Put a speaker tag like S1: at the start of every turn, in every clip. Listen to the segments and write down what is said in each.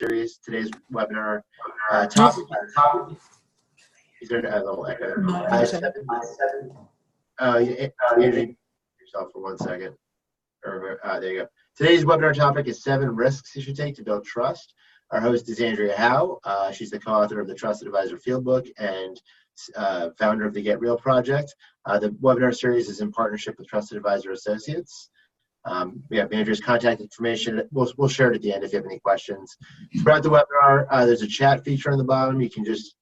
S1: series. Today's webinar topic. Is there a little echo? Mute yourself for 1 second. There you go. Today's webinar topic is 7 risks you should take to build trust. Our host is Andrea Howe. She's the co-author of the Trusted Advisor Fieldbook and founder of the Get Real project. The webinar series is in partnership with Trusted Advisor Associates. We have Andrea's contact information. We'll share it at the end if you have any questions. Throughout the webinar, there's a chat feature on the bottom. You can just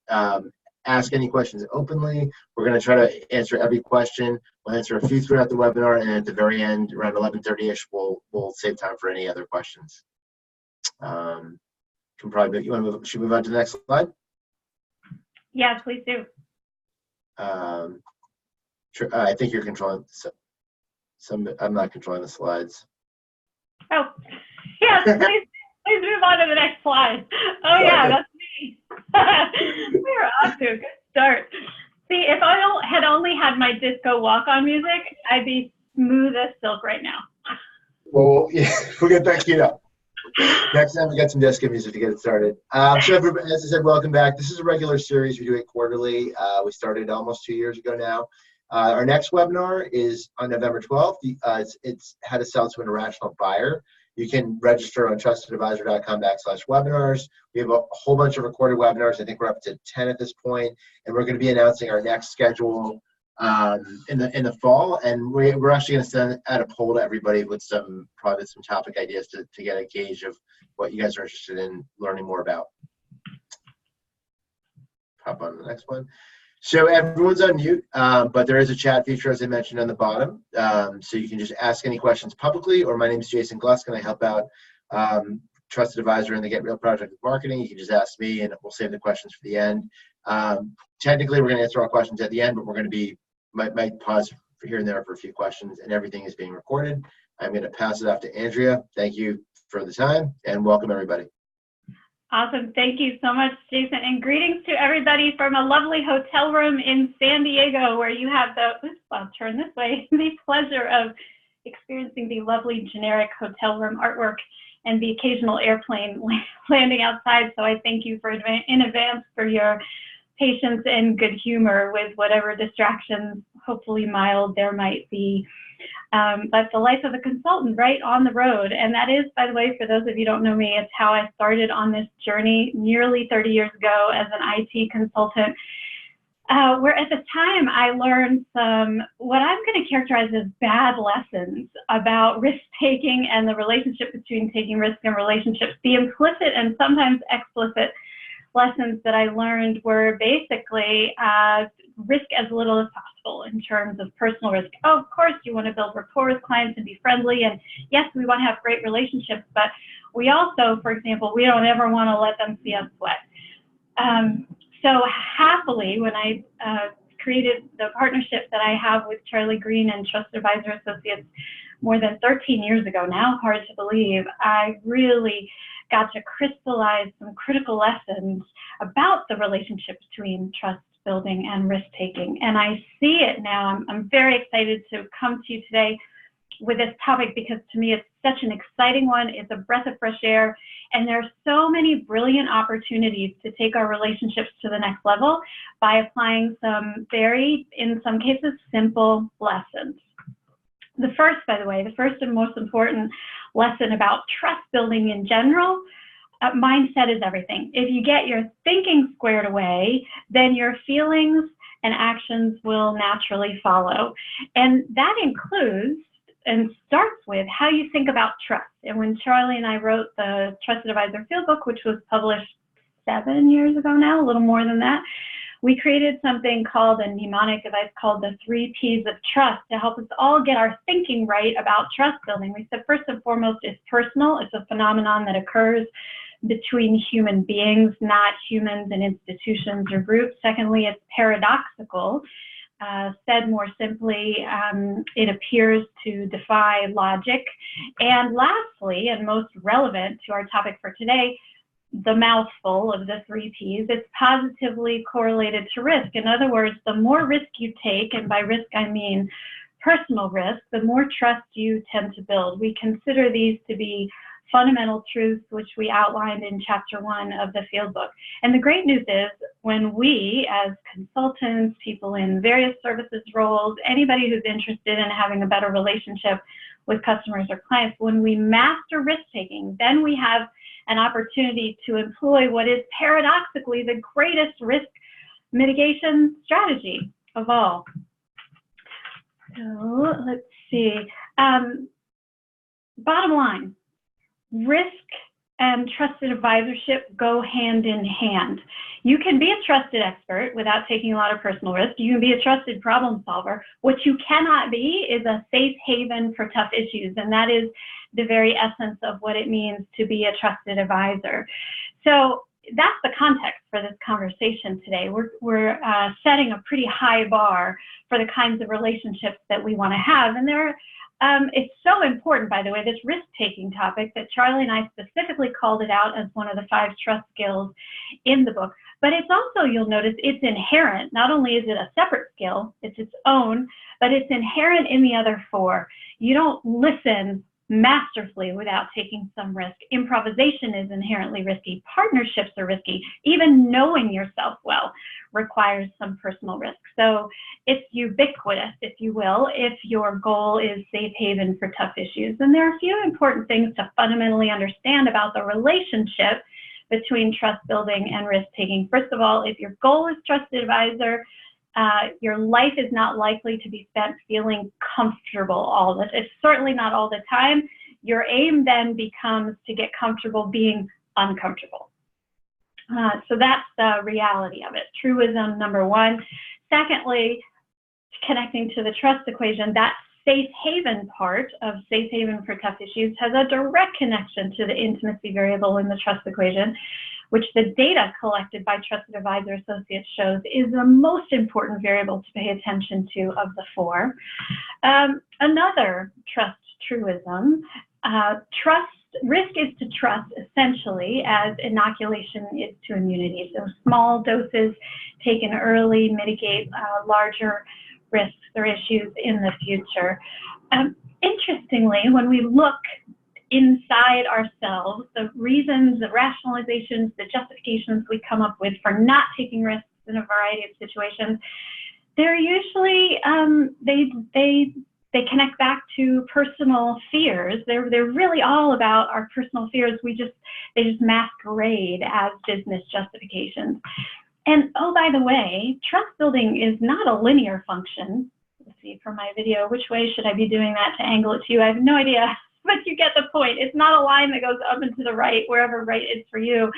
S1: ask any questions openly. We're going to try to answer every question. We'll answer a few throughout the webinar, and at the very end, around 11:30ish, we'll save time for any other questions. Can probably you want to move? Should we move on to the next slide?
S2: Yeah, please do.
S1: Sure, I think you're controlling some. I'm not controlling the slides.
S2: Oh, yes, please move on to the next slide. Oh yeah, that's me. We're off to a good start. See, if I had only had my disco walk-on music, I'd be smooth as silk right now.
S1: Well, yeah, we'll get that queued up. Next time we got some disco music to get it started. So everybody, as I said, welcome back. This is a regular series. We do it quarterly. We started almost 2 years ago now. Our next webinar is on November 12th. It's how to sell to an irrational buyer. You can register on trustedadvisor.com/webinars. We have a whole bunch of recorded webinars. I think we're up to 10 at this point, and we're going to be announcing our next schedule in the fall. And we're actually going to send out a poll to everybody with probably some topic ideas to get a gauge of what you guys are interested in learning more about. Hop on to the next one. So everyone's on mute, but there is a chat feature, as I mentioned, on the bottom. So you can just ask any questions publicly, or my name is Jason Glusk, and I help out Trusted Advisor in the Get Real project with marketing. You can just ask me, and we'll save the questions for the end. Technically, we're going to answer all questions at the end, but we're going to might pause for here and there for a few questions, and everything is being recorded. I'm going to pass it off to Andrea. Thank you for the time, and welcome, everybody.
S2: Awesome. Thank you so much, Jason. And greetings to everybody from a lovely hotel room in San Diego, where you have I'll turn this way, the pleasure of experiencing the lovely generic hotel room artwork and the occasional airplane landing outside. So I thank you in advance for your patience and good humor with whatever distractions, hopefully mild, there might be. But the life of a consultant, right, on the road. And that is, by the way, for those of you who don't know me, it's how I started on this journey nearly 30 years ago as an IT consultant, where at the time I learned what I'm going to characterize as bad lessons about risk-taking and the relationship between taking risk and relationships. The implicit and sometimes explicit lessons that I learned were basically risk as little as possible in terms of personal risk. Oh, of course, you want to build rapport with clients and be friendly. And yes, we want to have great relationships, but we also, for example, we don't ever want to let them see us sweat. So happily, when I created the partnership that I have with Charlie Green and Trusted Advisor Associates more than 13 years ago now, hard to believe, I really got to crystallize some critical lessons about the relationship between trust building and risk taking. And I see it now. I'm very excited to come to you today with this topic because to me it's such an exciting one. It's a breath of fresh air. And there are so many brilliant opportunities to take our relationships to the next level by applying some very, in some cases, simple lessons. The first, by the way, the first and most important lesson about trust building in general, mindset is everything. If you get your thinking squared away, then your feelings and actions will naturally follow. And that includes and starts with how you think about trust. And when Charlie and I wrote the Trusted Advisor Fieldbook, which was published 7 years ago now, a little more than that, we created something called a mnemonic device called the 3 Ps of trust to help us all get our thinking right about trust building. We said first and foremost, it's personal. It's a phenomenon that occurs between human beings, not humans and institutions or groups. Secondly, it's paradoxical. Said more simply, it appears to defy logic. And lastly, and most relevant to our topic for today, the mouthful of the 3 Ps, it's positively correlated to risk. In other words, the more risk you take, and by risk I mean personal risk, the more trust you tend to build. We consider these to be fundamental truths, which we outlined in chapter 1 of the Fieldbook. And the great news is, when we, as consultants, people in various services roles, anybody who's interested in having a better relationship with customers or clients, when we master risk-taking, then we have an opportunity to employ what is paradoxically the greatest risk mitigation strategy of all. So let's see. Bottom line, risk and trusted advisorship go hand in hand. You can be a trusted expert without taking a lot of personal risk. You can be a trusted problem solver. What you cannot be is a safe haven for tough issues, and that is the very essence of what it means to be a trusted advisor. So that's the context for this conversation today. We're setting a pretty high bar for the kinds of relationships that we want to have, and it's so important, by the way, this risk-taking topic, that Charlie and I specifically called it out as one of the 5 trust skills in the book. But it's also, you'll notice, it's inherent. Not only is it a separate skill, it's its own, but it's inherent in the other 4. You don't listen masterfully without taking some risk. Improvisation is inherently risky. Partnerships are risky. Even knowing yourself well requires some personal risk. So it's ubiquitous, if you will, if your goal is safe haven for tough issues. And there are a few important things to fundamentally understand about the relationship between trust building and risk taking. First of all, if your goal is trusted advisor, your life is not likely to be spent feeling comfortable all the time. It's certainly not all the time. Your aim then becomes to get comfortable being uncomfortable. So that's the reality of it. Truism number 1. Secondly, connecting to the trust equation, that safe haven part of safe haven for tough issues has a direct connection to the intimacy variable in the trust equation, which the data collected by Trusted Advisor Associates shows is the most important variable to pay attention to of the 4. Another trust truism, risk is to trust essentially as inoculation is to immunity. So small doses taken early mitigate larger risks or issues in the future. Interestingly, when we look inside ourselves, the reasons, the rationalizations, the justifications we come up with for not taking risks in a variety of situations, they're usually, they connect back to personal fears. They're really all about our personal fears. They just masquerade as business justifications. And oh, by the way, trust building is not a linear function. Let's see, for my video, which way should I be doing that to angle it to you? I have no idea, but you get the point. It's not a line that goes up and to the right, wherever right is for you.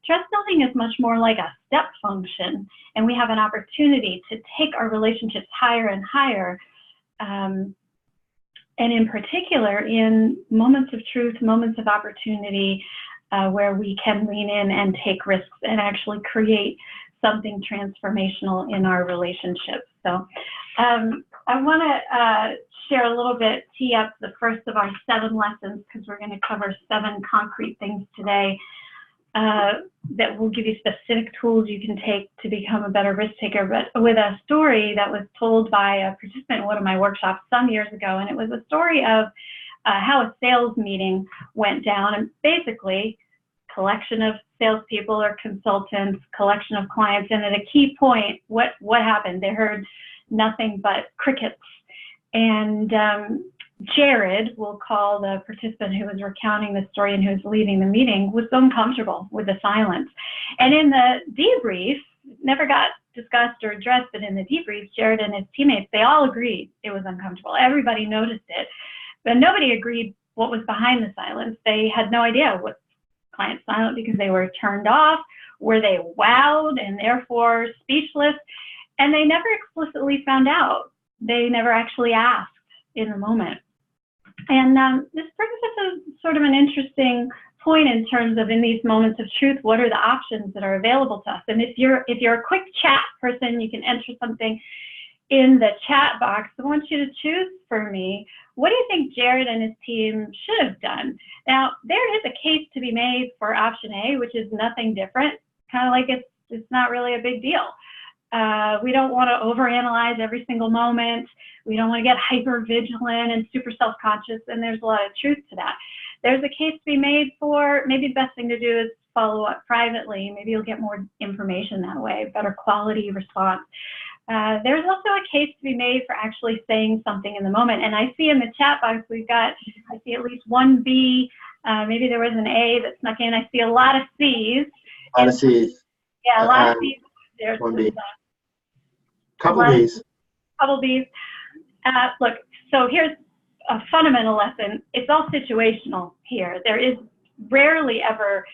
S2: Trust building is much more like a step function, and we have an opportunity to take our relationships higher and higher. And in particular, in moments of truth, moments of opportunity, where we can lean in and take risks and actually create something transformational in our relationships. So I want to share a little bit, tee up the first of our 7 lessons, because we're going to cover 7 concrete things today that will give you specific tools you can take to become a better risk taker, but with a story that was told by a participant in one of my workshops some years ago. And it was a story of how a sales meeting went down, and basically collection of salespeople or consultants, collection of clients, and at a key point, what happened? They heard nothing but crickets. And Jared, we'll call the participant who was recounting the story and who was leading the meeting, was uncomfortable with the silence. And in the debrief, never got discussed or addressed, but in the debrief, Jared and his teammates, they all agreed it was uncomfortable. Everybody noticed it, but nobody agreed what was behind the silence. They had no idea what client silent because they were turned off, were they wowed and therefore speechless, and they never explicitly found out. They never actually asked in the moment. And this brings us to sort of an interesting point in terms of, in these moments of truth, what are the options that are available to us? And if you're a quick chat person, you can enter something in the chat box. I want you to choose for me, what do you think Jared and his team should have done? Now, there is a case to be made for option A, which is nothing different, kind of like it's not really a big deal. We don't want to overanalyze every single moment. We don't want to get hyper vigilant and super self-conscious, and there's a lot of truth to that. there's a case to be made for, maybe the best thing to do is follow up privately. Maybe you'll get more information that way, better quality response. There's also a case to be made for actually saying something in the moment. And I see in the chat box, I see at least one B, maybe there was an A that snuck in. I see a lot of C's.
S1: A lot of C's.
S2: Yeah, a lot of C's. There's
S1: one B. Couple B's.
S2: Couple B's. Look, so here's a fundamental lesson. It's all situational here. There is rarely ever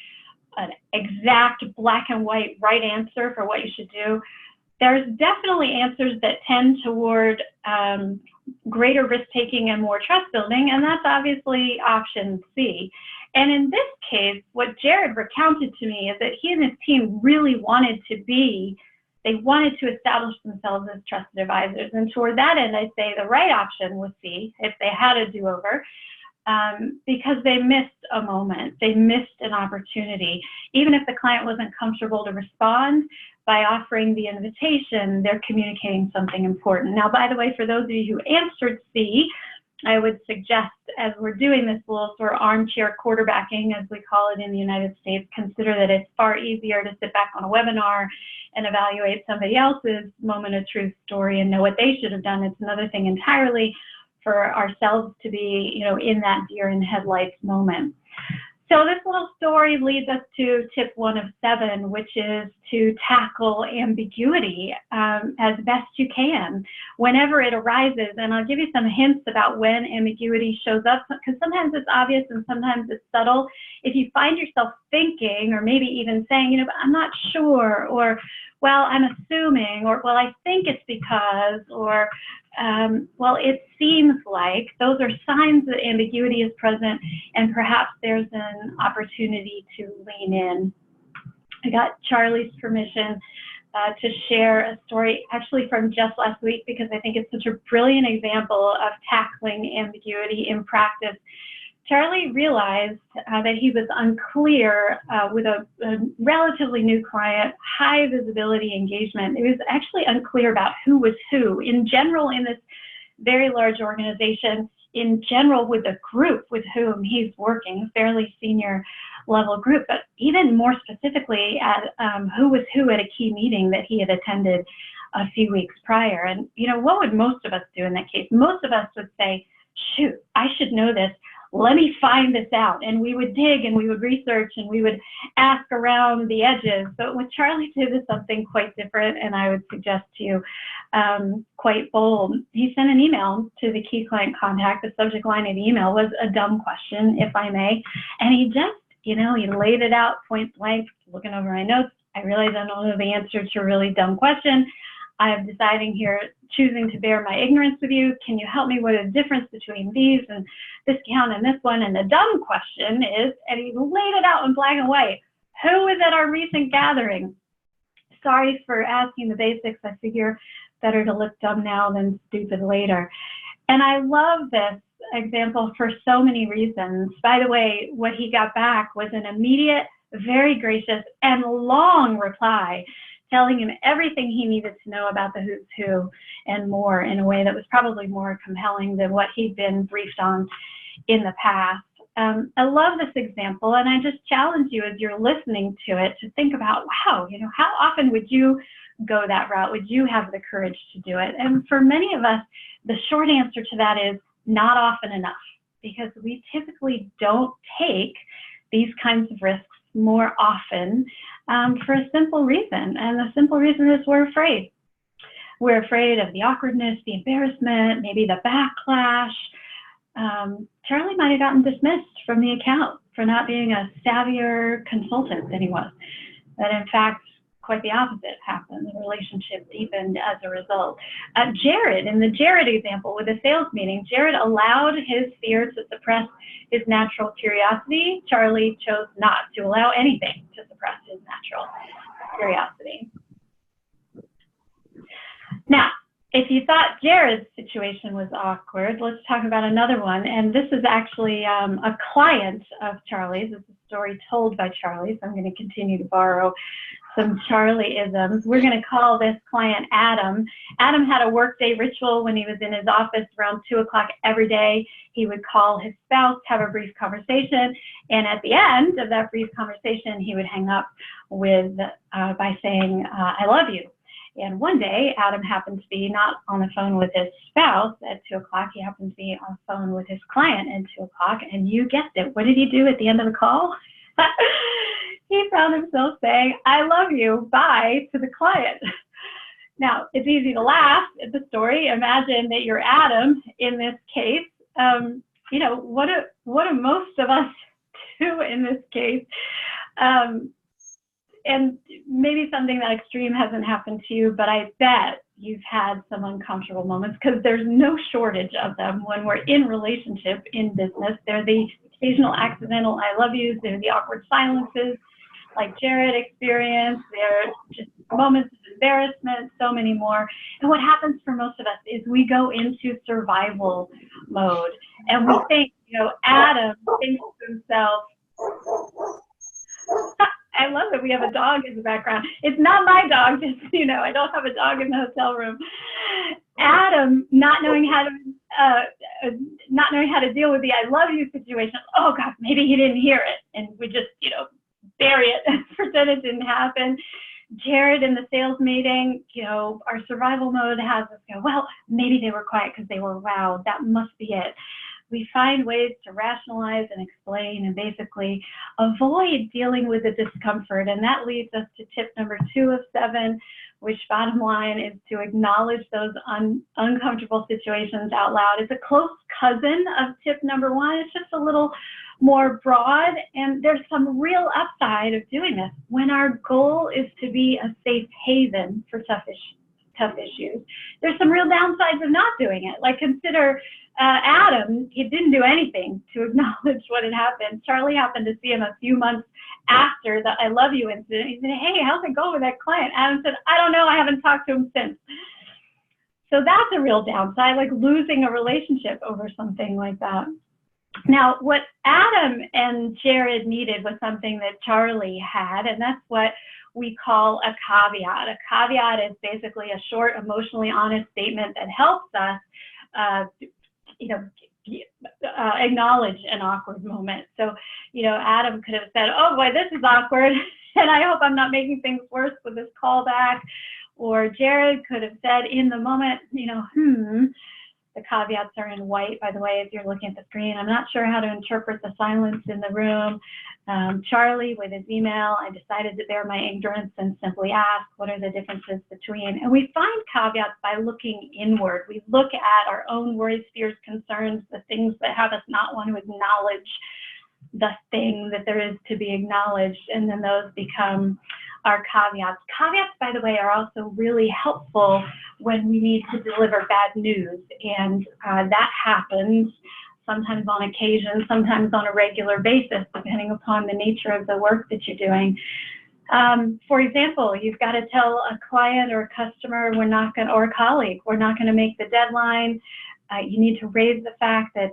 S2: an exact black and white right answer for what you should do. There's definitely answers that tend toward greater risk-taking and more trust building, and that's obviously option C. And in this case, what Jared recounted to me is that he and his team really wanted to establish themselves as trusted advisors. And toward that end, I'd say the right option was C, if they had a do-over, because they missed a moment. They missed an opportunity. Even if the client wasn't comfortable to respond, by offering the invitation, they're communicating something important. Now, by the way, for those of you who answered C, I would suggest, as we're doing this little sort of armchair quarterbacking, as we call it in the United States, consider that it's far easier to sit back on a webinar and evaluate somebody else's moment of truth story and know what they should have done. It's another thing entirely for ourselves to be, in that deer in headlights moment. So this little story leads us to tip 1 of 7, which is to tackle ambiguity as best you can whenever it arises. And I'll give you some hints about when ambiguity shows up, because sometimes it's obvious and sometimes it's subtle. If you find yourself thinking, or maybe even saying, but I'm not sure, or, well, I'm assuming, or, well, I think it's because, or, well, it seems like, those are signs that ambiguity is present, and perhaps there's an opportunity to lean in. I got Charlie's permission to share a story actually from just last week, because I think it's such a brilliant example of tackling ambiguity in practice. Charlie realized that he was unclear with a relatively new client, high visibility engagement. It was actually unclear about who was who. In general, in this very large organization, in general with the group with whom he's working, a fairly senior level group, but even more specifically at who was who at a key meeting that he had attended a few weeks prior. And what would most of us do in that case? Most of us would say, shoot, I should know this. Let me find this out. And we would dig and we would research and we would ask around the edges. But what Charlie did is something quite different, and I would suggest to you quite bold. He sent an email to the key client contact. The subject line of the email was a dumb question, if I may. And he just, he laid it out point blank, looking over my notes. I realize I don't know the answer to a really dumb question. I'm deciding here, choosing to bear my ignorance with you. Can you help me with the difference between these and this count and this one? And the dumb question is, and he laid it out in black and white, who was at our recent gathering? Sorry for asking the basics. I figure better to look dumb now than stupid later. And I love this example for so many reasons. By the way, what he got back was an immediate, very gracious, and long reply, telling him everything he needed to know about the who's who and more, in a way that was probably more compelling than what he'd been briefed on in the past. I love this example, and I just challenge you as you're listening to it to think about, wow, how often would you go that route? Would you have the courage to do it? And for many of us, the short answer to that is not often enough, because we typically don't take these kinds of risks more often for a simple reason. And the simple reason is we're afraid. We're afraid of the awkwardness, the embarrassment, maybe the backlash. Charlie might have gotten dismissed from the account for not being a savvier consultant than he was. But in fact, quite the opposite happened. The relationship deepened as a result. Jared, in the Jared example with the sales meeting, Jared allowed his fear to suppress his natural curiosity. Charlie chose not to allow anything to suppress his natural curiosity. Now, if you thought Jared's situation was awkward, let's talk about another one. And this is actually a client of Charlie's. It's a story told by Charlie, so I'm going to continue to borrow some Charlie-isms. We're going to call this client Adam. Adam had a workday ritual when he was in his office around 2 o'clock every day. He would call his spouse, have a brief conversation, and at the end of that brief conversation, he would hang up with by saying, I love you. And one day, Adam happened to be not on the phone with his spouse at 2 o'clock. He happened to be on the phone with his client at 2 o'clock. And you guessed it. What did he do at the end of the call? He found himself saying, I love you, bye, to the client. Now, it's easy to laugh at the story. Imagine that you're Adam in this case. You know, what do most of us do in this case? And maybe something that extreme hasn't happened to you, but I bet you've had some uncomfortable moments, because there's no shortage of them when we're in relationship, in business. They're the occasional accidental I love yous, they're the awkward silences like Jared experienced, they're just moments of embarrassment, so many more. And what happens for most of us is we go into survival mode, and we think, you know, Adam thinks to himself, I love that we have a dog in the background. It's not my dog, just so you know. I don't have a dog in the hotel room. Adam, not knowing how to deal with the I love you situation. Oh God, maybe he didn't hear it, and we just, you know, bury it and pretend it didn't happen. Jared, in the sales meeting, you know, our survival mode has us go, well, maybe they were quiet because they were wowed. That must be it. We find ways to rationalize and explain and basically avoid dealing with the discomfort. And that leads us to tip number 2 of 7, which bottom line is to acknowledge those uncomfortable situations out loud. It's a close cousin of tip number 1. It's just a little more broad, and there's some real upside of doing this. When our goal is to be a safe haven for tough issues, there's some real downsides of not doing it. Like, consider Adam, he didn't do anything to acknowledge what had happened. Charlie happened to see him a few months after the I love you incident. He said, hey, how's it going with that client? Adam said, I don't know, I haven't talked to him since. So that's a real downside, like losing a relationship over something like that. Now, what Adam and Jared needed was something that Charlie had, and that's what we call a caveat. A caveat is basically a short, emotionally honest statement that helps us acknowledge an awkward moment. So, you know, Adam could have said, oh boy, this is awkward, and I hope I'm not making things worse with this callback. Or Jared could have said in the moment, you know, the caveats are in white, by the way, if you're looking at the screen. I'm not sure how to interpret the silence in the room. Charlie, with his email, I decided to bear my ignorance and simply ask, what are the differences between? And we find caveats by looking inward. We look at our own worries, fears, concerns, the things that have us not want to acknowledge the thing that there is to be acknowledged, and then those become our caveats. Caveats, by the way, are also really helpful when we need to deliver bad news, and that happens sometimes on occasion, sometimes on a regular basis, depending upon the nature of the work that you're doing. For example, you've got to tell a client or a customer or a colleague, we're not going to make the deadline. You need to raise the fact that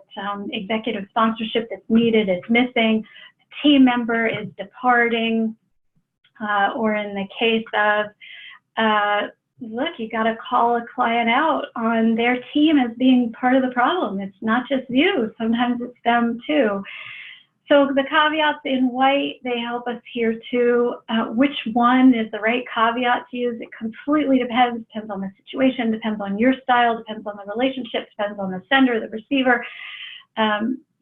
S2: executive sponsorship that's needed is missing, a team member is departing, or in the case of, look, you got to call a client out on their team as being part of the problem. It's not just you, sometimes it's them too. So the caveats in white, they help us here too. Which one is the right caveat to use? It completely depends on the situation, depends on your style, depends on the relationship, depends on the sender, the receiver.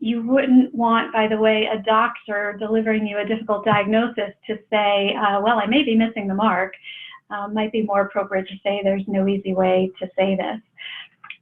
S2: You wouldn't want, by the way, a doctor delivering you a difficult diagnosis to say, well, I may be missing the mark. Might be more appropriate to say there's no easy way to say this.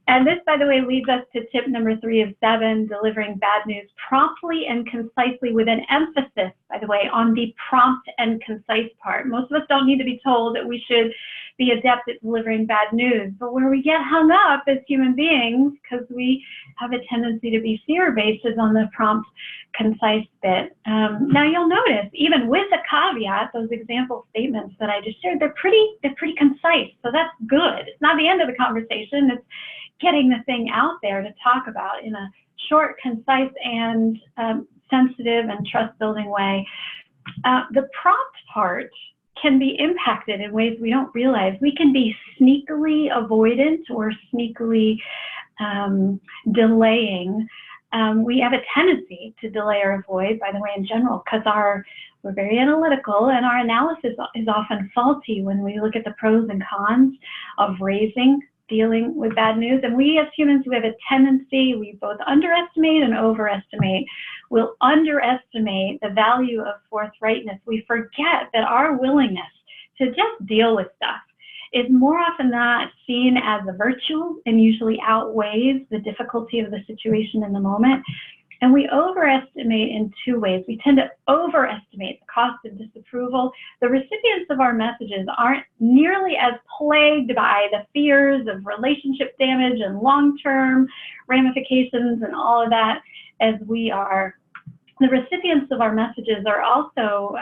S2: And this, by the way, leads us to tip number 3 of 7, delivering bad news promptly and concisely, with an emphasis, by the way, on the prompt and concise part. Most of us don't need to be told that we should be adept at delivering bad news, but where we get hung up as human beings, because we have a tendency to be fear-based, is on the prompt, concise bit. Now you'll notice, even with the caveat, those example statements that I just shared, they're pretty concise, so that's good. It's not the end of the conversation, it's getting the thing out there to talk about in a short, concise, and sensitive and trust-building way. The prompt part can be impacted in ways we don't realize. We can be sneakily avoidant or sneakily delaying. We have a tendency to delay or avoid, by the way, in general, because we're very analytical, and our analysis is often faulty when we look at the pros and cons of dealing with bad news. And we as humans, we have a tendency, we both underestimate and overestimate. We'll underestimate the value of forthrightness. We forget that our willingness to just deal with stuff is more often than not seen as a virtue and usually outweighs the difficulty of the situation in the moment. And we overestimate in two ways. We tend to overestimate the cost of disapproval. The recipients of our messages aren't nearly as plagued by the fears of relationship damage and long-term ramifications and all of that as we are. The recipients of our messages are also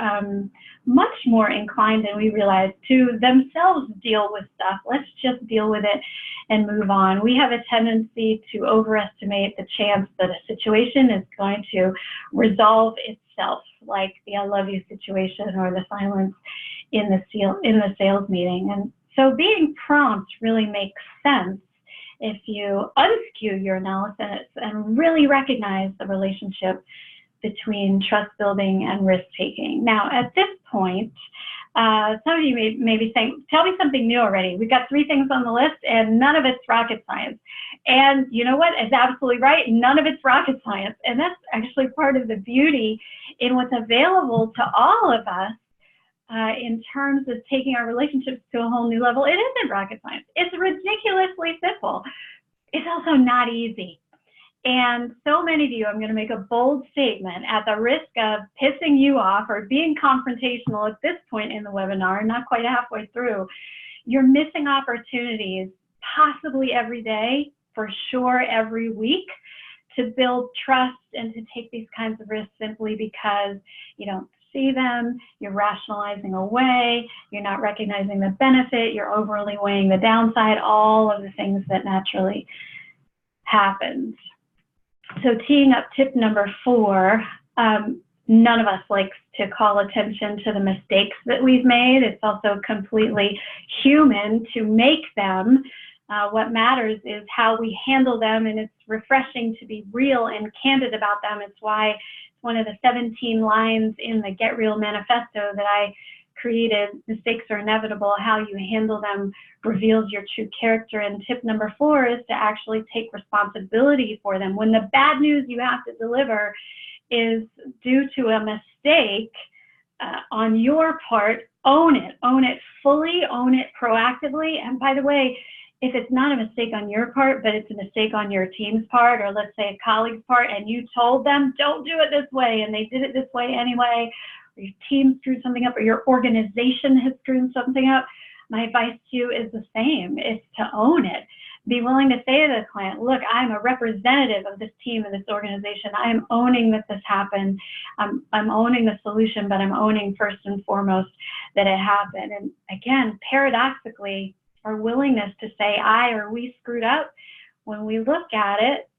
S2: much more inclined than we realize to themselves deal with stuff. Let's just deal with it and move on. We have a tendency to overestimate the chance that a situation is going to resolve itself, like the I love you situation or the silence in the sales meeting. And so being prompt really makes sense if you unskew your analysis and really recognize the relationship between trust building and risk taking. Now, at this point, some of you may be saying, tell me something new already. We've got 3 things on the list and none of it's rocket science. And you know what? It's absolutely right. None of it's rocket science. And that's actually part of the beauty in what's available to all of us in terms of taking our relationships to a whole new level. It isn't rocket science. It's ridiculously simple. It's also not easy. And so many of you, I'm going to make a bold statement at the risk of pissing you off or being confrontational at this point in the webinar, not quite halfway through. You're missing opportunities, possibly every day, for sure every week, to build trust and to take these kinds of risks simply because you don't see them, you're rationalizing away, you're not recognizing the benefit, you're overly weighing the downside, all of the things that naturally happens. So teeing up tip number 4, none of us likes to call attention to the mistakes that we've made. It's also completely human to make them. What matters is how we handle them, and it's refreshing to be real and candid about them. It's why it's one of the 17 lines in the Get Real Manifesto that I created. Mistakes are inevitable. How you handle them reveals your true character. And tip number 4 is to actually take responsibility for them. When the bad news you have to deliver is due to a mistake on your part, own it fully, own it proactively. And by the way, if it's not a mistake on your part, but it's a mistake on your team's part, or let's say a colleague's part, and you told them, don't do it this way, and they did it this way anyway, or your team screwed something up, or your organization has screwed something up, my advice to you is the same. It's to own it. Be willing to say to the client, look, I'm a representative of this team and this organization. I am owning that this happened. I'm owning the solution, but I'm owning first and foremost that it happened. And again, paradoxically, our willingness to say I or we screwed up, when we look at it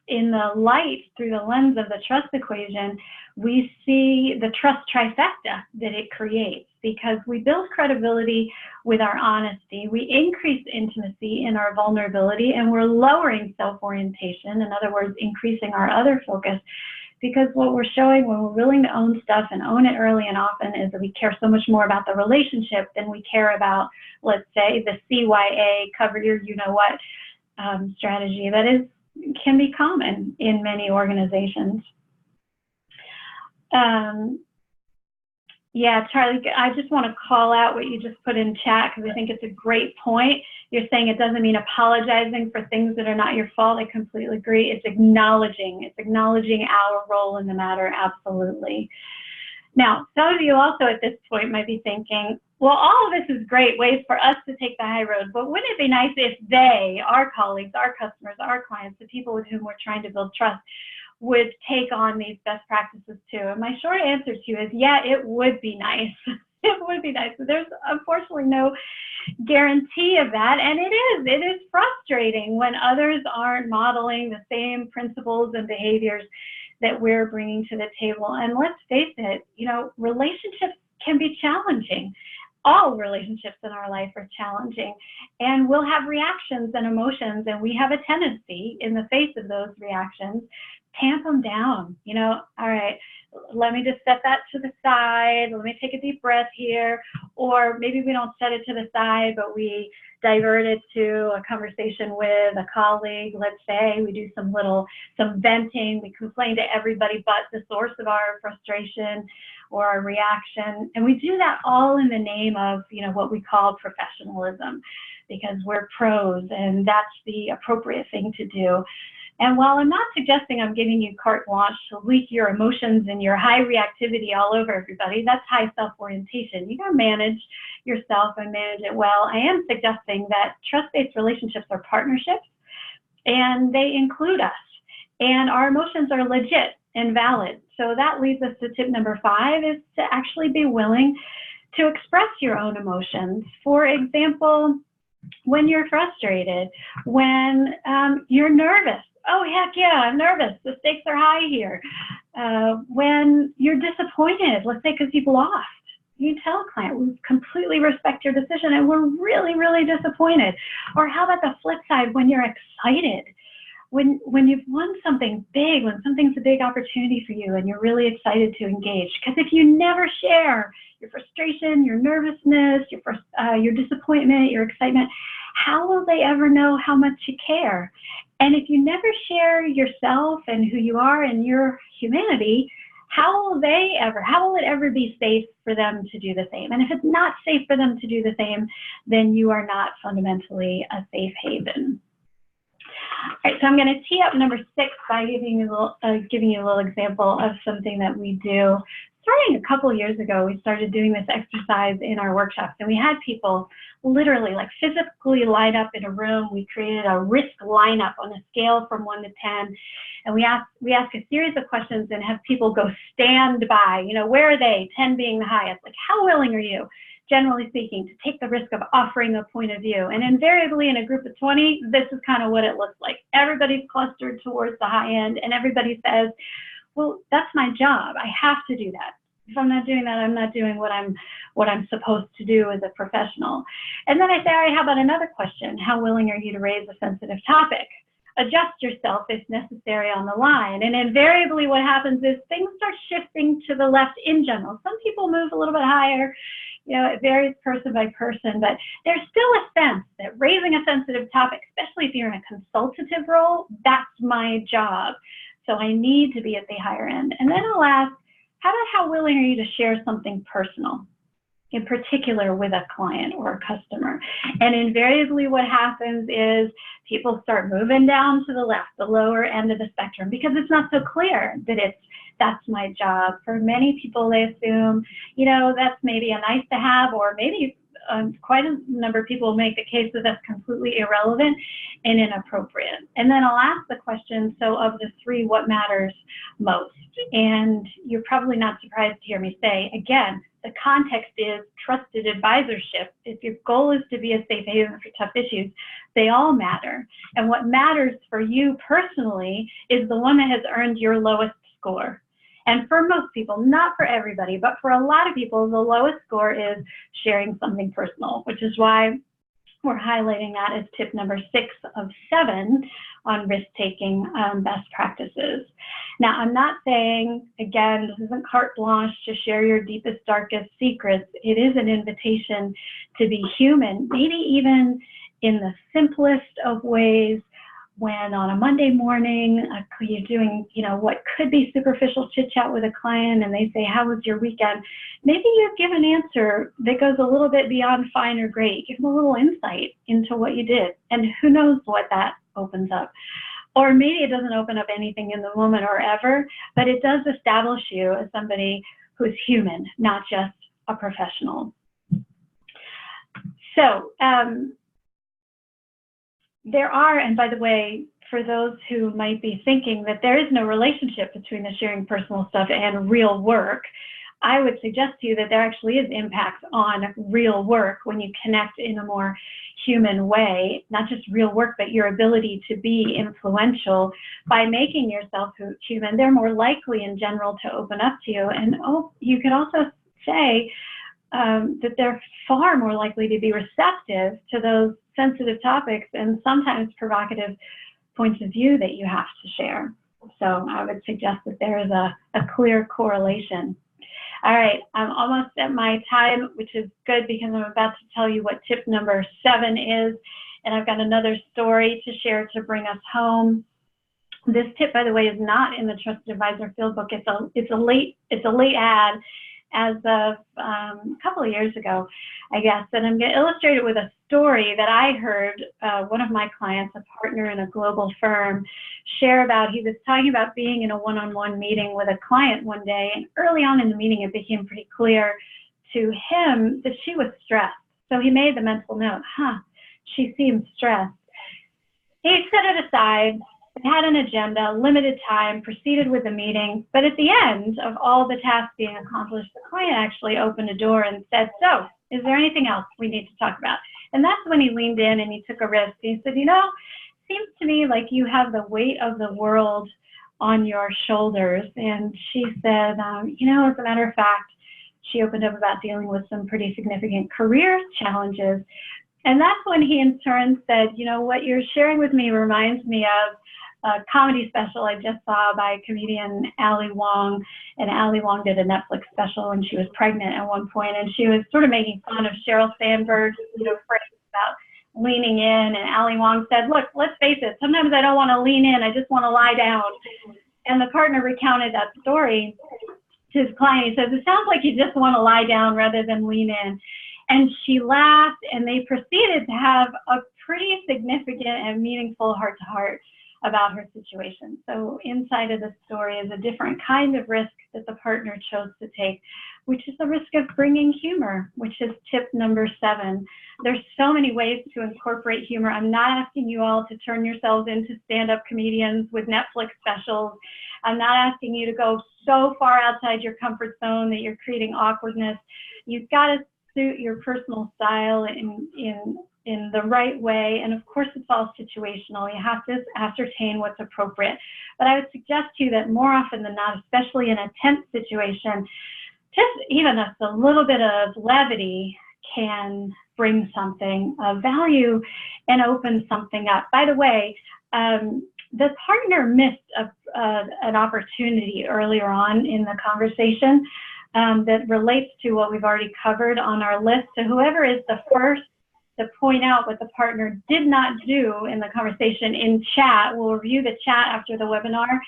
S2: in the light through the lens of the trust equation, we see the trust trifecta that it creates, because we build credibility with our honesty, we increase intimacy in our vulnerability, and we're lowering self-orientation, in other words, increasing our other focus. Because what we're showing when we're willing to own stuff and own it early and often is that we care so much more about the relationship than we care about, let's say, the CYA, cover your you-know-what strategy that can be common in many organizations. Yeah, Charlie, I just want to call out what you just put in chat because I think it's a great point. You're saying it doesn't mean apologizing for things that are not your fault. I completely agree. It's acknowledging our role in the matter, absolutely. Now, some of you also at this point might be thinking, well, all of this is great, ways for us to take the high road, but wouldn't it be nice if they, our colleagues, our customers, our clients, the people with whom we're trying to build trust, would take on these best practices too? And my short answer to you is, yeah, it would be nice. It would be nice. But there's unfortunately no guarantee of that. And it is frustrating when others aren't modeling the same principles and behaviors that we're bringing to the table. And let's face it, relationships can be challenging. All relationships in our life are challenging, and we'll have reactions and emotions, and we have a tendency in the face of those reactions, tamp them down. All right, let me just set that to the side. Let me take a deep breath here. Or maybe we don't set it to the side, but we divert it to a conversation with a colleague. Let's say we do some venting. We complain to everybody but the source of our frustration or our reaction. And we do that all in the name of, what we call professionalism, because we're pros and that's the appropriate thing to do. And while I'm not suggesting I'm giving you carte blanche to leak your emotions and your high reactivity all over everybody, that's high self-orientation. You gotta manage yourself and manage it well. I am suggesting that trust-based relationships are partnerships, and they include us, and our emotions are legit and valid. So that leads us to tip number 5, is to actually be willing to express your own emotions. For example, when you're frustrated, when you're nervous. Oh, heck yeah, I'm nervous. The stakes are high here. When you're disappointed, let's say because you've lost, you tell a client, we completely respect your decision and we're really, really disappointed. Or how about the flip side, when you're excited, when you've won something big, when something's a big opportunity for you and you're really excited to engage. Because if you never share your frustration, your nervousness, your disappointment, your excitement, how will they ever know how much you care? And if you never share yourself and who you are and your humanity, how will it ever be safe for them to do the same? And if it's not safe for them to do the same, then you are not fundamentally a safe haven. All right, so I'm going to tee up number 6 by giving you a little example of something that we do. Starting a couple years ago, we started doing this exercise in our workshops, and we had people literally physically line up in a room. We created a risk lineup on a scale from 1 to 10, and we ask a series of questions and have people go stand by. Where are they? 10 being the highest. How willing are you, generally speaking, to take the risk of offering a point of view? And invariably in a group of 20, this is kind of what it looks like. Everybody's clustered towards the high end, and everybody says, well, that's my job. I have to do that. If I'm not doing that, I'm not doing what I'm supposed to do as a professional. And then I say, all right, how about another question? How willing are you to raise a sensitive topic? Adjust yourself if necessary on the line. And invariably what happens is things start shifting to the left in general. Some people move a little bit higher. It varies person by person, but there's still a sense that raising a sensitive topic, especially if you're in a consultative role, that's my job. So I need to be at the higher end. And then I'll ask, how willing are you to share something personal, in particular with a client or a customer? And invariably what happens is people start moving down to the left, the lower end of the spectrum, because it's not so clear that that's my job. For many people, they assume, that's maybe a nice to have, or maybe quite a number of people make the case that that's completely irrelevant and inappropriate. And then I'll ask the question, so of the 3, what matters most? And you're probably not surprised to hear me say, again, the context is trusted advisorship. If your goal is to be a safe haven for tough issues, they all matter. And what matters for you personally is the one that has earned your lowest score. And for most people, not for everybody, but for a lot of people, the lowest score is sharing something personal, which is why we're highlighting that as tip number 6 of 7 on risk-taking best practices. Now, I'm not saying, again, this isn't carte blanche to share your deepest, darkest secrets. It is an invitation to be human, maybe even in the simplest of ways. When on a Monday morning, you're doing, what could be superficial chit chat with a client, and they say, how was your weekend? Maybe you give an answer that goes a little bit beyond fine or great. Give them a little insight into what you did, and who knows what that opens up. Or maybe it doesn't open up anything in the moment or ever, but it does establish you as somebody who's human, not just a professional. So, there are, and by the way, for those who might be thinking that there is no relationship between the sharing personal stuff and real work, I would suggest to you that there actually is impact on real work when you connect in a more human way, not just real work, but your ability to be influential by making yourself human. They're more likely in general to open up to you. And you could also say, that they're far more likely to be receptive to those sensitive topics and sometimes provocative points of view that you have to share. So I would suggest that there is a clear correlation. All right, I'm almost at my time, which is good because I'm about to tell you what tip number 7 is, and I've got another story to share to bring us home. This tip, by the way, is not in the Trusted Advisor Fieldbook. It's a late ad as of a couple of years ago, I guess. And I'm going to illustrate it with a story that I heard one of my clients, a partner in a global firm, share about. He was talking about being in a one-on-one meeting with a client one day, and early on in the meeting, it became pretty clear to him that she was stressed. So he made the mental note, she seems stressed. He set it aside, had an agenda, limited time, proceeded with the meeting, but at the end of all the tasks being accomplished, the client actually opened a door and said, so, is there anything else we need to talk about? And that's when he leaned in and he took a risk. He said, seems to me like you have the weight of the world on your shoulders. And she said, as a matter of fact, she opened up about dealing with some pretty significant career challenges. And that's when he in turn said, what you're sharing with me reminds me of a comedy special I just saw by comedian Ali Wong. And Ali Wong did a Netflix special when she was pregnant at one point, and she was sort of making fun of Sheryl Sandberg's, phrase about leaning in. And Ali Wong said, look, let's face it, sometimes I don't want to lean in, I just want to lie down. And the partner recounted that story to his client. He says, it sounds like you just want to lie down rather than lean in. And she laughed, and they proceeded to have a pretty significant and meaningful heart-to-heart about her situation. So inside of the story is a different kind of risk that the partner chose to take, which is the risk of bringing humor, which is tip number 7. There's so many ways to incorporate humor. I'm not asking you all to turn yourselves into stand-up comedians with Netflix specials. I'm not asking you to go so far outside your comfort zone that you're creating awkwardness. You've got to suit your personal style in the right way. And of course, it's all situational. You have to ascertain what's appropriate. But I would suggest to you that more often than not, especially in a tense situation, just even a little bit of levity can bring something of value and open something up. By the way, the partner missed an opportunity earlier on in the conversation that relates to what we've already covered on our list. So whoever is the first to point out what the partner did not do in the conversation in chat, we'll review the chat after the webinar,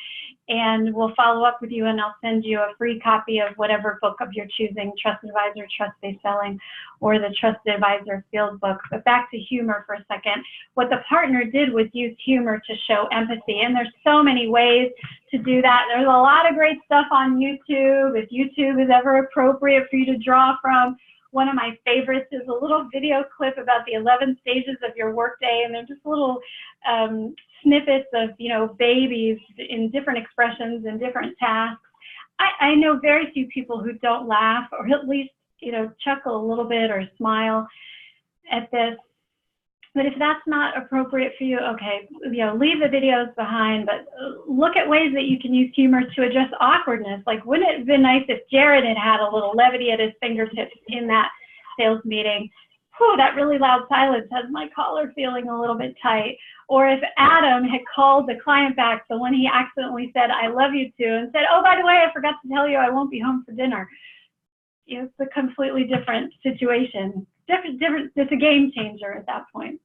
S2: and we'll follow up with you, and I'll send you a free copy of whatever book of your choosing, Trusted Advisor, Trust-Based Selling, or the Trusted Advisor Fieldbook. But back to humor for a second. What the partner did was use humor to show empathy, and there's so many ways to do that. There's a lot of great stuff on YouTube. If YouTube is ever appropriate for you to draw from, one of my favorites is a little video clip about the 11 stages of your workday, and they're just little snippets of, babies in different expressions and different tasks. I know very few people who don't laugh or at least, chuckle a little bit or smile at this. But if that's not appropriate for you, okay, leave the videos behind, but look at ways that you can use humor to address awkwardness. Like, wouldn't it have been nice if Jared had had a little levity at his fingertips in that sales meeting? Whew, that really loud silence has my collar feeling a little bit tight. Or if Adam had called the client back, the one he accidentally said, I love you to, and said, oh, by the way, I forgot to tell you I won't be home for dinner. It's a completely different situation. It's a game changer at that point.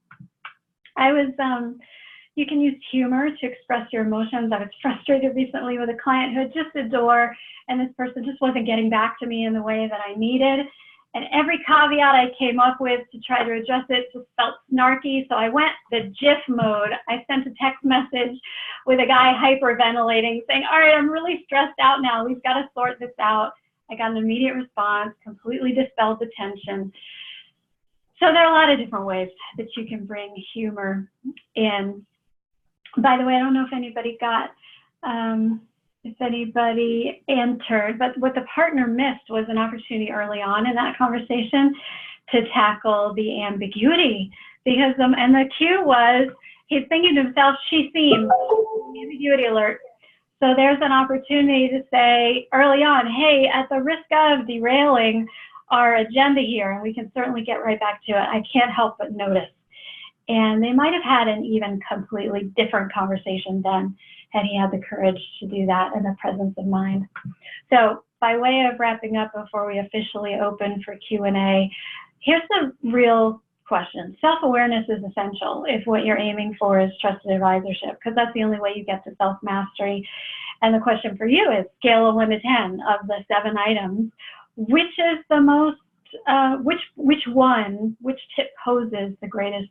S2: You can use humor to express your emotions. I was frustrated recently with a client who had just a door, and this person just wasn't getting back to me in the way that I needed. And every caveat I came up with to try to address it just felt snarky. So I went the GIF mode. I sent a text message with a guy hyperventilating, saying, all right, I'm really stressed out now. We've got to sort this out. I got an immediate response, completely dispelled the tension. So there are a lot of different ways that you can bring humor in. By the way, I don't know if anybody entered, but what the partner missed was an opportunity early on in that conversation to tackle the ambiguity, because and the cue was he's thinking to himself, she seems, ambiguity alert. So there's an opportunity to say early on, hey, at the risk of derailing our agenda here, and we can certainly get right back to it, I can't help but notice. And they might have had an even completely different conversation then had he had the courage to do that and the presence of mind. So by way of wrapping up before we officially open for Q&A, here's the real question. Self-awareness is essential if what you're aiming for is trusted advisorship, because that's the only way you get to self-mastery. And the question for you is, scale of 1 to 10 of the 7 items, which is the most, which tip poses the greatest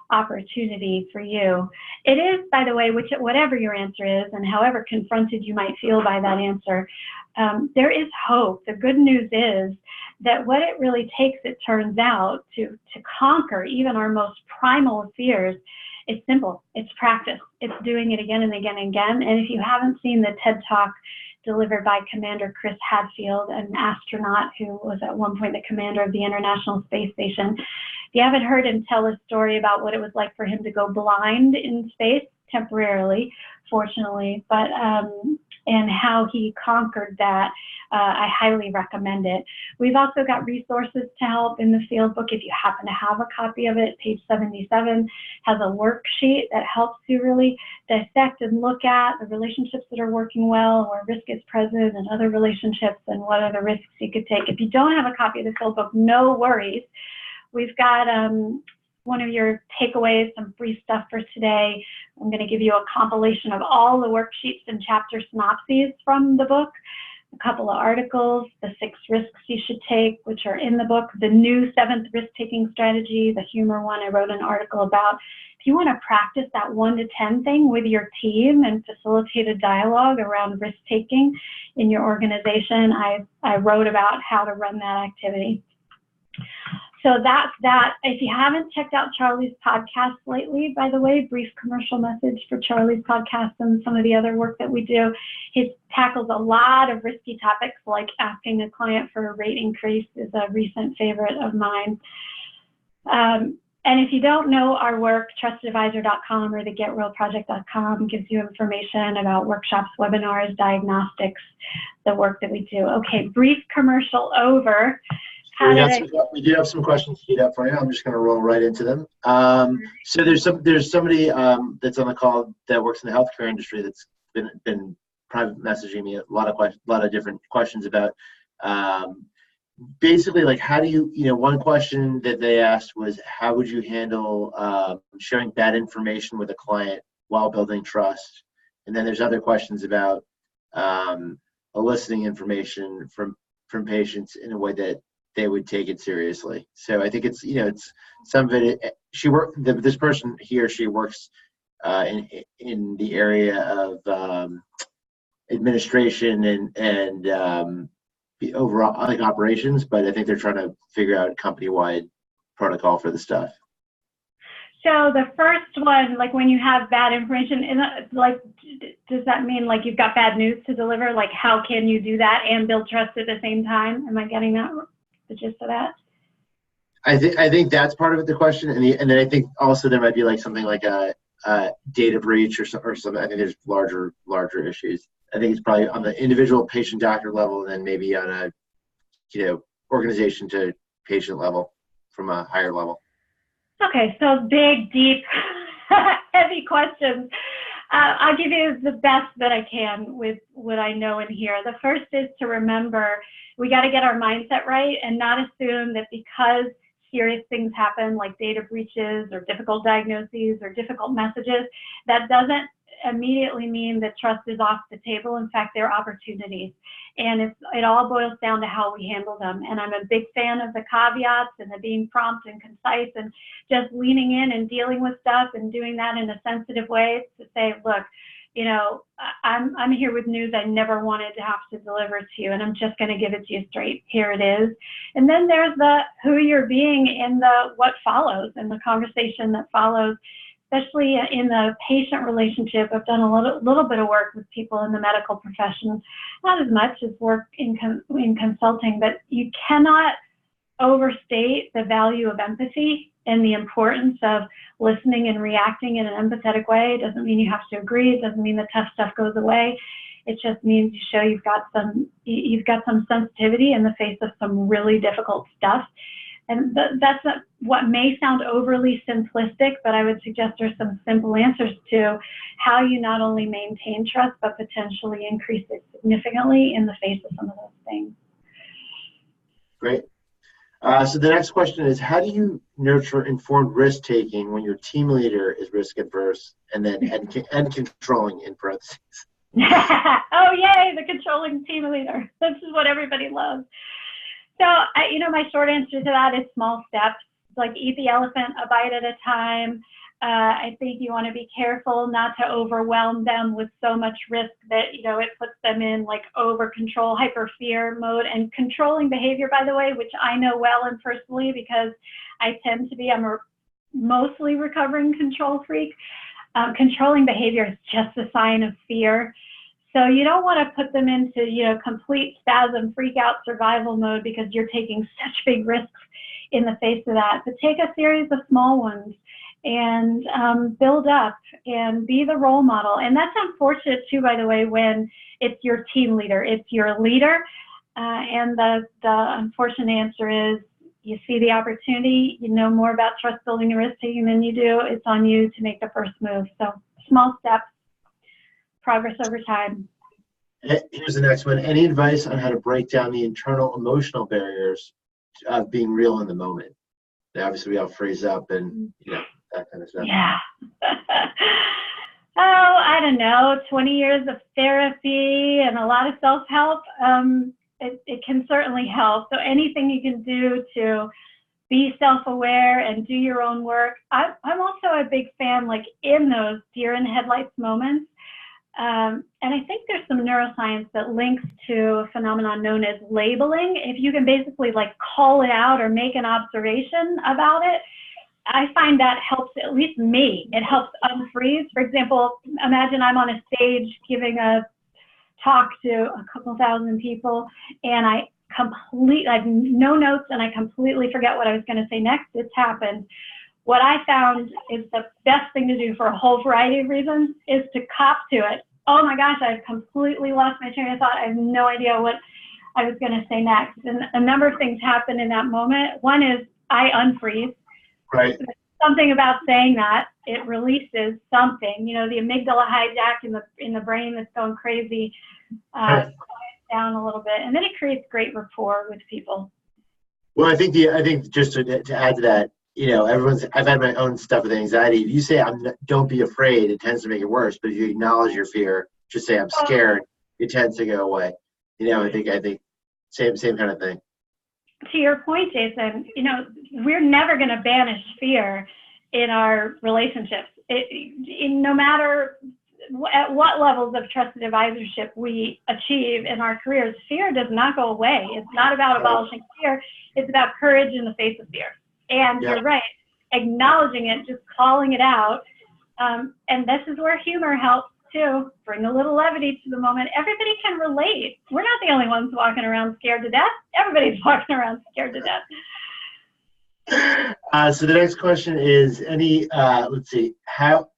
S2: opportunity for you? It is, by the way, whatever your answer is and however confronted you might feel by that answer, there is hope. The good news is that what it really takes, it turns out, to conquer even our most primal fears, it's simple. It's practice. It's doing it again and again and again. And if you haven't seen the TED Talk delivered by Commander Chris Hadfield, an astronaut who was at one point the commander of the International Space Station, if you haven't heard him tell a story about what it was like for him to go blind in space, temporarily, fortunately, but and how he conquered that, I highly recommend it. We've also got resources to help in the Fieldbook. If you happen to have a copy of it, page 77 has a worksheet that helps you really dissect and look at the relationships that are working well, where risk is present, and other relationships, and what are the risks you could take. If you don't have a copy of the Fieldbook, no worries. We've got one of your takeaways, some free stuff for today. I'm going to give you a compilation of all the worksheets and chapter synopses from the book, a couple of articles, the 6 risks you should take, which are in the book, the new 7th risk-taking strategy, the humor one I wrote an article about. If you want to practice that 1 to 10 thing with your team and facilitate a dialogue around risk-taking in your organization, I wrote about how to run that activity. So that's that. If you haven't checked out Charlie's podcast lately, by the way, brief commercial message for Charlie's podcast and some of the other work that we do, he tackles a lot of risky topics, like asking a client for a rate increase is a recent favorite of mine. And if you don't know our work, trustedadvisor.com or the getrealproject.com gives you information about workshops, webinars, diagnostics, the work that we do. Okay, brief commercial over.
S1: We do have some questions queued up for you. I'm just going to roll right into them. So there's somebody that's on the call that works in the healthcare industry that's been private messaging me a lot of different questions about basically, like, how do you one question that they asked was, how would you handle sharing bad information with a client while building trust? And then there's other questions about eliciting information from patients in a way that they would take it seriously. So I think it's some of it. This person, he or she works in the area of administration and the overall, like, operations, but I think they're trying to figure out a company-wide protocol for the stuff.
S2: So the first one, like, when you have bad information, like, does that mean like you've got bad news to deliver? Like, how can you do that and build trust at the same time? Am I getting that? The gist of that?
S1: I think that's part of it, the question, and then I think also there might be like something like a data breach or something. I think there's larger issues. I think it's probably on the individual patient doctor level, and then maybe on a organization to patient level from a higher level.
S2: Okay, so big, deep, heavy questions. I'll give you the best that I can with what I know in here. The first is to remember we got to get our mindset right and not assume that because serious things happen, like data breaches or difficult diagnoses or difficult messages, that doesn't immediately mean that trust is off the table. In fact, there are opportunities, and it all boils down to how we handle them. And I'm a big fan of the caveats and the being prompt and concise and just leaning in and dealing with stuff and doing that in a sensitive way to say, look, I'm here with news I never wanted to have to deliver to you, and I'm just going to give it to you straight. Here it is. And then there's the who you're being in the what follows and the conversation that follows, especially in the patient relationship. I've done a little bit of work with people in the medical profession, not as much as work in consulting, but you cannot overstate the value of empathy and the importance of listening and reacting in an empathetic way. It doesn't mean you have to agree. It doesn't mean the tough stuff goes away. It just means you show you've got some sensitivity in the face of some really difficult stuff. And that's what may sound overly simplistic, but I would suggest there's some simple answers to how you not only maintain trust, but potentially increase it significantly in the face of some of those things.
S1: Great. So the next question is, how do you nurture informed risk-taking when your team leader is risk-averse and controlling in parentheses?
S2: Oh, yay, the controlling team leader. This is what everybody loves. So, my short answer to that is small steps, like eat the elephant a bite at a time. I think you want to be careful not to overwhelm them with so much risk that, it puts them in like over control, hyper fear mode. And controlling behavior, by the way, which I know well and personally because I tend to be, I'm a mostly recovering control freak. Controlling behavior is just a sign of fear. So you don't want to put them into, complete spasm, freak out, survival mode because you're taking such big risks in the face of that. But take a series of small ones and build up and be the role model. And that's unfortunate too, by the way, when it's your team leader, it's your leader. And the unfortunate answer is you see the opportunity, you know more about trust building and risk taking than you do. It's on you to make the first move. So small steps. Progress over time.
S1: Here's the next one. Any advice on how to break down the internal emotional barriers of being real in the moment? Now, obviously, we all freeze up and that kind of stuff.
S2: Yeah. I don't know. 20 years of therapy and a lot of self-help. It can certainly help. So anything you can do to be self-aware and do your own work. I'm also a big fan, like in those deer in headlights moments. And I think there's some neuroscience that links to a phenomenon known as labeling. If you can basically like call it out or make an observation about it, I find that helps, at least me, it helps unfreeze. For example, imagine I'm on a stage giving a talk to a couple thousand people and I have no notes and I completely forget what I was going to say next. It's happened. What I found is the best thing to do for a whole variety of reasons is to cop to it. Oh my gosh, I've completely lost my train of thought. I have no idea what I was going to say next. And a number of things happen in that moment. One is I unfreeze.
S1: Right.
S2: Something about saying that, it releases something. The amygdala hijack in the brain that's going crazy quiets down a little bit. And then it creates great rapport with people.
S1: Well, I think just to add to that, I've had my own stuff with anxiety. If you say don't be afraid, it tends to make it worse. But if you acknowledge your fear, just say I'm scared, it tends to go away. I think same kind of thing.
S2: To your point, Jason, we're never going to banish fear in our relationships. No matter at what levels of trusted advisorship we achieve in our careers, fear does not go away. It's not about abolishing fear. It's about courage in the face of fear. And you're right, acknowledging it, just calling it out. And this is where humor helps too. Bring a little levity to the moment. Everybody can relate. We're not the only ones walking around scared to death. Everybody's walking around scared to death.
S1: So the next question is let's see, how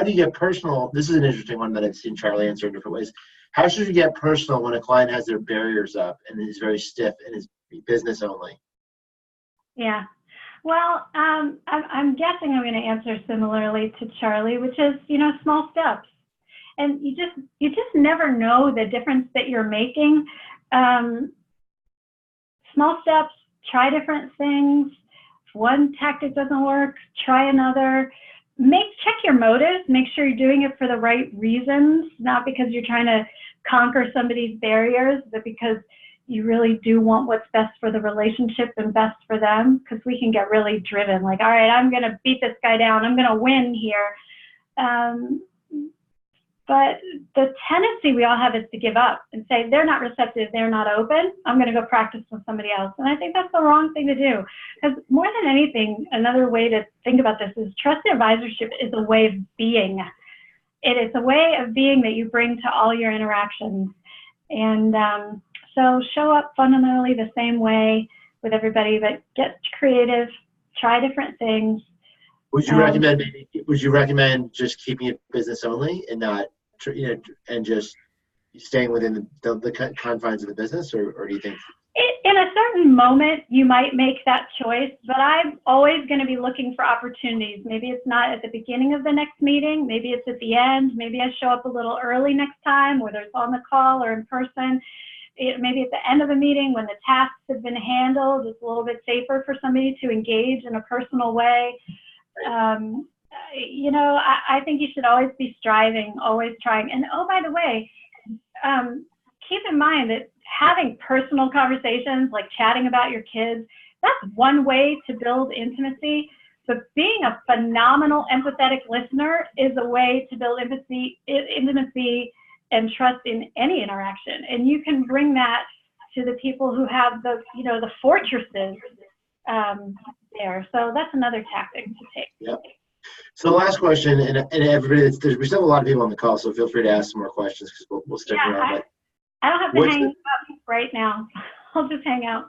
S1: do you get personal? This is an interesting one that I've seen Charlie answer in different ways. How should you get personal when a client has their barriers up and is very stiff and is business only?
S2: Yeah. Well, I'm guessing I'm going to answer similarly to Charlie, which is, small steps. And you just never know the difference that you're making. Small steps, try different things. If one tactic doesn't work, try another. Check your motives. Make sure you're doing it for the right reasons, not because you're trying to conquer somebody's barriers, but because you really do want what's best for the relationship and best for them, because we can get really driven, like, all right, I'm going to beat this guy down. I'm going to win here. But the tendency we all have is to give up and say, they're not receptive, they're not open, I'm going to go practice with somebody else. And I think that's the wrong thing to do. Because more than anything, another way to think about this is trusted advisorship is a way of being. It is a way of being that you bring to all your interactions. And so show up fundamentally the same way with everybody, but get creative, try different things.
S1: Would you recommend just keeping it business only and not, and just staying within the confines of the business, or do you think?
S2: In a certain moment, you might make that choice, but I'm always going to be looking for opportunities. Maybe it's not at the beginning of the next meeting. Maybe it's at the end. Maybe I show up a little early next time, whether it's on the call or in person. Maybe at the end of the meeting when the tasks have been handled, it's a little bit safer for somebody to engage in a personal way. I think you should always be striving, always trying. And oh, by the way, keep in mind that having personal conversations, like chatting about your kids, that's one way to build intimacy. But being a phenomenal empathetic listener is a way to build intimacy and trust in any interaction. And you can bring that to the people who have the fortresses there. So that's another tactic to take.
S1: Yep. So the last question, and everybody, we still have a lot of people on the call, so feel free to ask some more questions because we'll stick around.
S2: I don't have to hang up right now. I'll just hang out.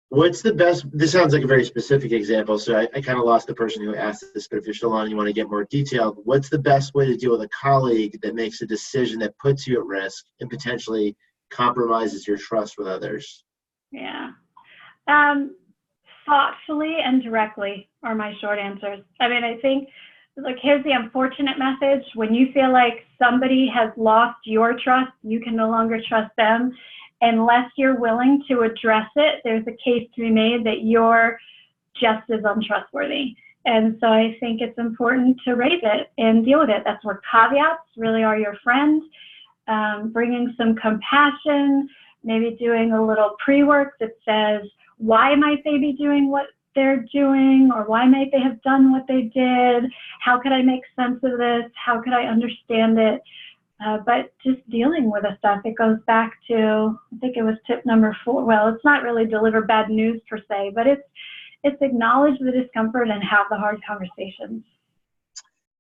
S1: What's the best, this sounds like a very specific example, so I kind of lost the person who asked this, but if you're still on and you want to get more detailed, what's the best way to deal with a colleague that makes a decision that puts you at risk and potentially compromises your trust with others?
S2: Yeah. Thoughtfully and directly are my short answers. I mean, I think, here's the unfortunate message. When you feel like somebody has lost your trust, you can no longer trust them. Unless you're willing to address it, there's a case to be made that you're just as untrustworthy. And so I think it's important to raise it and deal with it. That's where caveats really are your friend. Bringing some compassion, maybe doing a little pre-work that says, why might they be doing what they're doing, or why might they have done what they did? How could I make sense of this? How could I understand it? But just dealing with the stuff, it goes back to, I think it was tip number 4. Well, it's not really deliver bad news per se, but it's acknowledge the discomfort and have the hard conversations.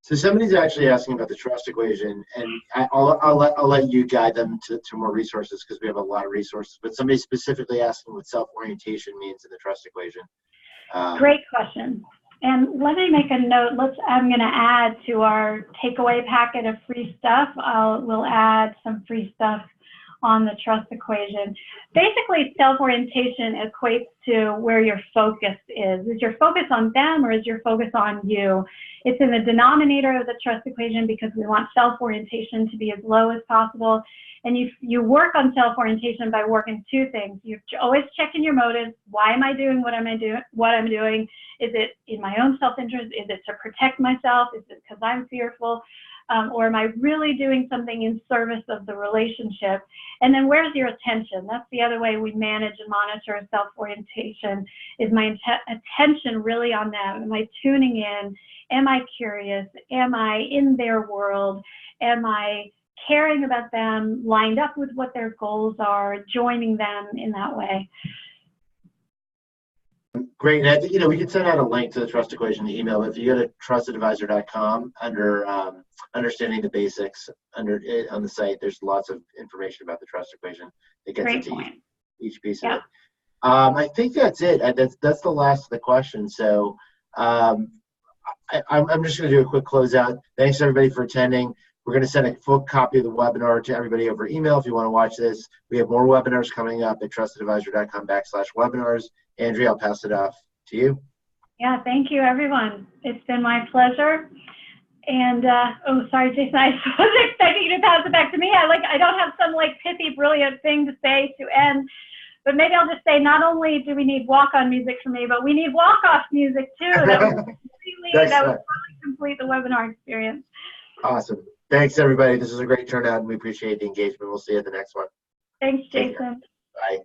S1: So somebody's actually asking about the trust equation, and I'll let you guide them to more resources because we have a lot of resources. But somebody's specifically asking what self-orientation means in the trust equation.
S2: Great question. And let me make a note. I'm going to add to our takeaway packet of free stuff. We'll add some free stuff on the trust equation. Basically, self-orientation equates to where your focus is. Is your focus on them or is your focus on you? It's in the denominator of the trust equation because we want self-orientation to be as low as possible. And you work on self-orientation by working 2 things. You're always checking your motives. Why am I doing what I'm doing? Is it in my own self-interest? Is it to protect myself? Is it because I'm fearful? Or am I really doing something in service of the relationship? And then where's your attention? That's the other way we manage and monitor self-orientation. Is my attention really on them? Am I tuning in? Am I curious? Am I in their world? Am I caring about them, lined up with what their goals are, joining them in that way?
S1: Great. And I think, we could send out a link to the trust equation in the email. If you go to trustadvisor.com under understanding the basics on the site, there's lots of information about the trust equation that gets into each piece of it. I think that's it. That's the last of the questions. So I'm just going to do a quick closeout. Thanks everybody for attending. We're going to send a full copy of the webinar to everybody over email if you want to watch this. We have more webinars coming up at trustadvisor.com/webinars. Andrea, I'll pass it off to you.
S2: Yeah, thank you, everyone. It's been my pleasure. And, sorry, Jason, I wasn't expecting you to pass it back to me. I don't have some pithy, brilliant thing to say to end, but maybe I'll just say not only do we need walk-on music from me, but we need walk-off music too. That would really complete the webinar experience.
S1: Awesome. Thanks, everybody. This is a great turnout, and we appreciate the engagement. We'll see you at the next one.
S2: Thanks, Jason.
S1: Bye.